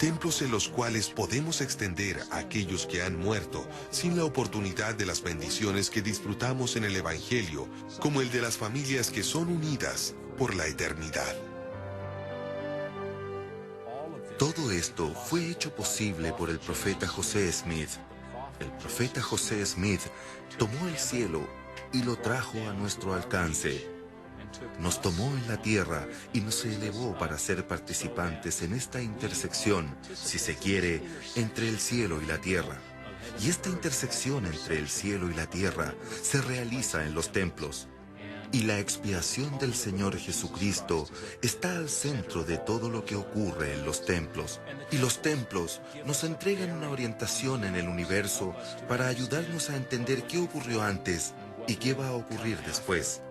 Templos en los cuales podemos extender a aquellos que han muerto sin la oportunidad de las bendiciones que disfrutamos en el Evangelio, como el de las familias que son unidas por la eternidad. Todo esto fue hecho posible por el profeta José Smith. El profeta José Smith tomó el cielo y lo trajo a nuestro alcance. Nos tomó en la tierra y nos elevó para ser participantes en esta intersección, si se quiere, entre el cielo y la tierra. y esta intersección entre el cielo y la tierra se realiza en los templos. Y la expiación del Señor Jesucristo está al centro de todo lo que ocurre en los templos. Y los templos nos entregan una orientación en el universo para ayudarnos a entender qué ocurrió antes y qué va a ocurrir después.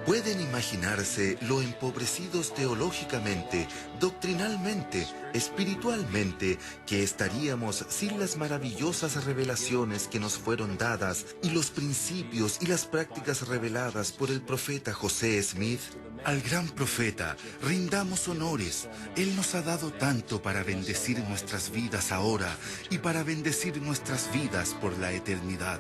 Pueden imaginarse lo empobrecidos teológicamente, doctrinalmente, espiritualmente, que estaríamos sin las maravillosas revelaciones que nos fueron dadas y los principios y las prácticas reveladas por el profeta José Smith. Al gran profeta, rindamos honores. Él nos ha dado tanto para bendecir nuestras vidas ahora y para bendecir nuestras vidas por la eternidad.